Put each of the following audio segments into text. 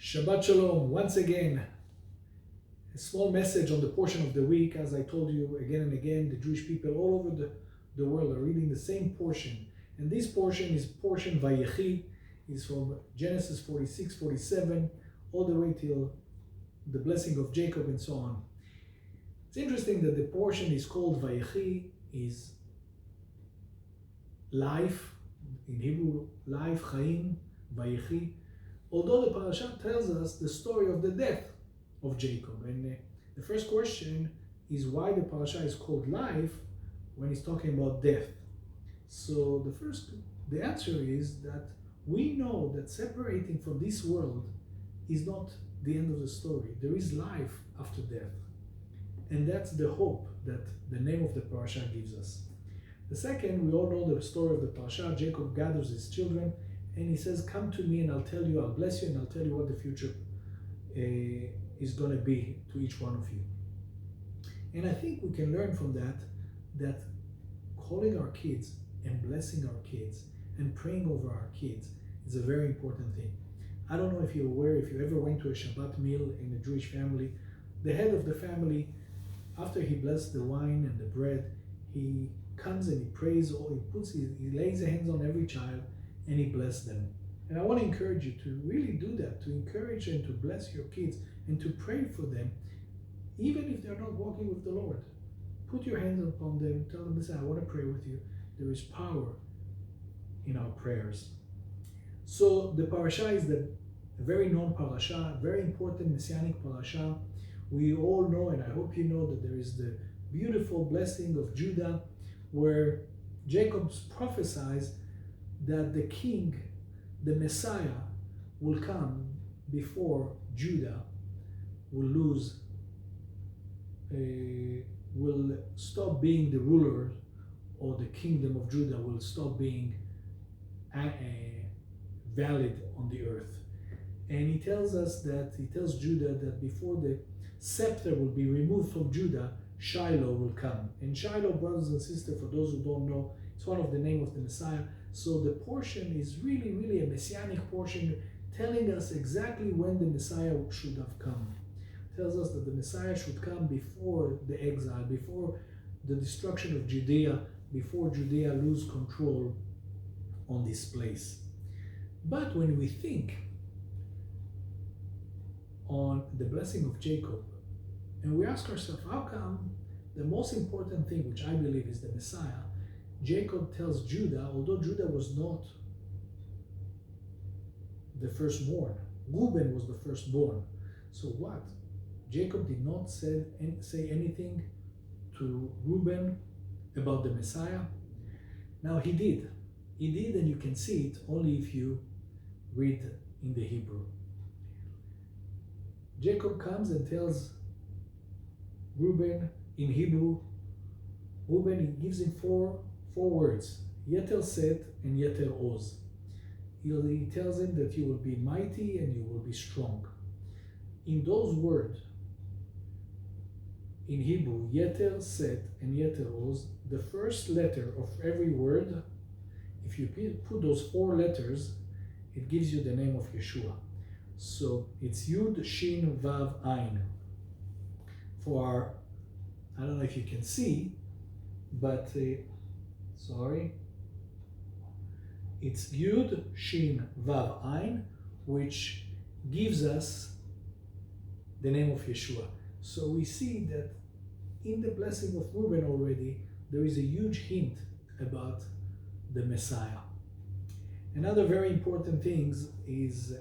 Shabbat Shalom. Once again, a small message on the portion of the week. As I told you again and again, the Jewish people all over the world are reading the same portion. And this portion is portion Vayechi. It's from Genesis 46, 47, all the way till the blessing of Jacob and so on. It's interesting that the portion is called Vayechi, is life, in Hebrew, life, Chaim, Vayechi. Although the Parashat tells us the story of the death of Jacob. And the first question is why the Parashat is called life when he's talking about death. So the answer is that we know that separating from this world is not the end of the story. There is life after death. And that's the hope that the name of the Parashat gives us. The second, we all know the story of the Parashat. Jacob gathers his children and he says, come to me and I'll tell you, I'll bless you and I'll tell you what the future is going to be to each one of you. And I think we can learn from that calling our kids and blessing our kids and praying over our kids is a very important thing. I don't know if you're aware, if you ever went to a Shabbat meal in a Jewish family, the head of the family, after he blessed the wine and the bread, he comes and he prays, or he lays hands on every child and he blesses them. And I want to encourage you to really do that, to encourage and to bless your kids and to pray for them, even if they're not walking with the Lord. Put your hands upon them, tell them, listen, I want to pray with you. There is power in our prayers. So the parasha is a very known parasha, very important messianic parasha. We all know, and I hope you know, that there is the beautiful blessing of Judah, where Jacob prophesies that the king, the Messiah, will come before Judah will stop being the ruler, or the kingdom of Judah will stop being valid on the earth. And he tells Judah that before the scepter will be removed from Judah, Shiloh will come. And Shiloh, brothers and sisters, for those who don't know, it's one of the name of the Messiah. So the portion is really, really a messianic portion, telling us exactly when the Messiah should have come. It tells us that the Messiah should come before the exile, before the destruction of Judea, before Judea lose control on this place. But when we think on the blessing of Jacob, and we ask ourselves, how come the most important thing, which I believe is the Messiah, Jacob tells Judah, although Judah was not the firstborn, Reuben was the firstborn. So what? Jacob did not say anything to Reuben about the Messiah? Now he did. He did, and you can see it only if you read in the Hebrew. Jacob comes and tells Reuben in Hebrew, Reuben, he gives him four words, Yeter Set and Yeter Oz. He tells him that you will be mighty and you will be strong. In those words, in Hebrew, Yeter Set and Yeter Oz, the first letter of every word, if you put those four letters, it gives you the name of Yeshua. So it's Yud, Shin, Vav, Ain. I don't know if you can see, but it's Yud, Shin, Vav, Ain, which gives us the name of Yeshua. So we see that in the blessing of Reuben already, there is a huge hint about the Messiah. Another very important thing is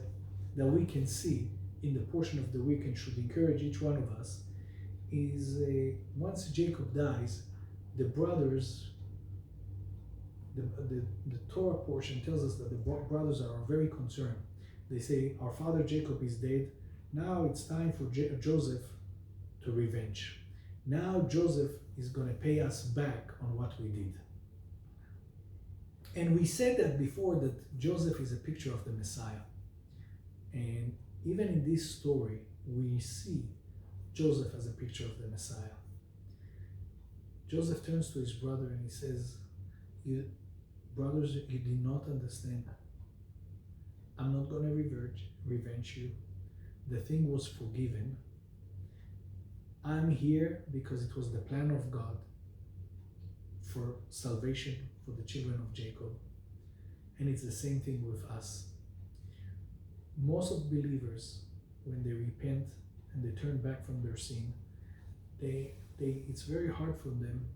that we can see in the portion of the week and should encourage each one of us is once Jacob dies, the brothers, the Torah portion tells us that the brothers are very concerned. They say, our father Jacob is dead. Now it's time for Joseph to revenge. Now Joseph is going to pay us back on what we did. And we said that before, that Joseph is a picture of the Messiah. And even in this story, we see Joseph as a picture of the Messiah. Joseph turns to his brother and he says, brothers, you did not understand. I'm not going to revenge you. the thing was forgiven. I'm here because it was the plan of God for salvation for the children of Jacob. And it's the same thing with us. Most of believers, when they repent and they turn back from their sin, it's very hard for them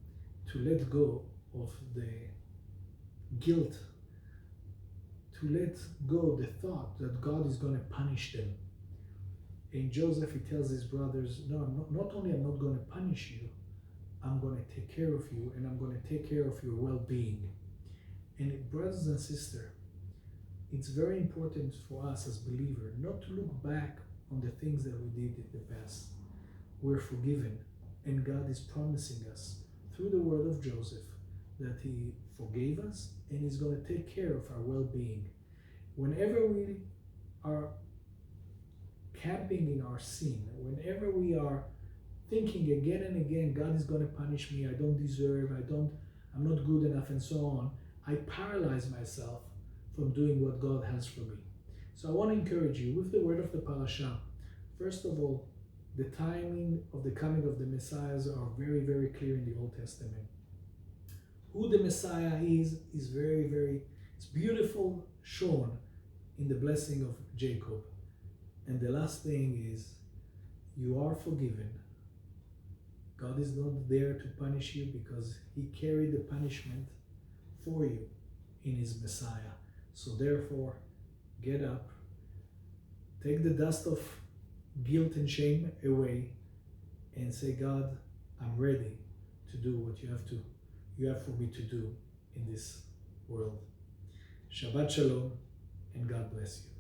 to let go of the guilt, to let go the thought that God is going to punish them. In Joseph, he tells his brothers, no, not only I'm not going to punish you, I'm going to take care of you, and I'm going to take care of your well-being. And brothers and sisters, it's very important for us as believers not to look back on the things that we did in the past. We're forgiven, and God is promising us through the word of Joseph that he forgave us and he's going to take care of our well-being. Whenever we are camping in our sin, whenever we are thinking again and again, God is going to punish me, I don't deserve, I'm not good enough, and so on, I paralyze myself from doing what God has for me. So I want to encourage you with the word of the parasha. First of all, the timing of the coming of the Messiahs are very, very clear in the Old Testament. Who the Messiah is very, very, it's beautiful shown in the blessing of Jacob. And the last thing is, you are forgiven. God is not there to punish you because he carried the punishment for you in his Messiah. So therefore, get up, take the dust of guilt and shame away, and say, God, I'm ready to do what you have for me to do in this world. Shabbat Shalom, and God bless you.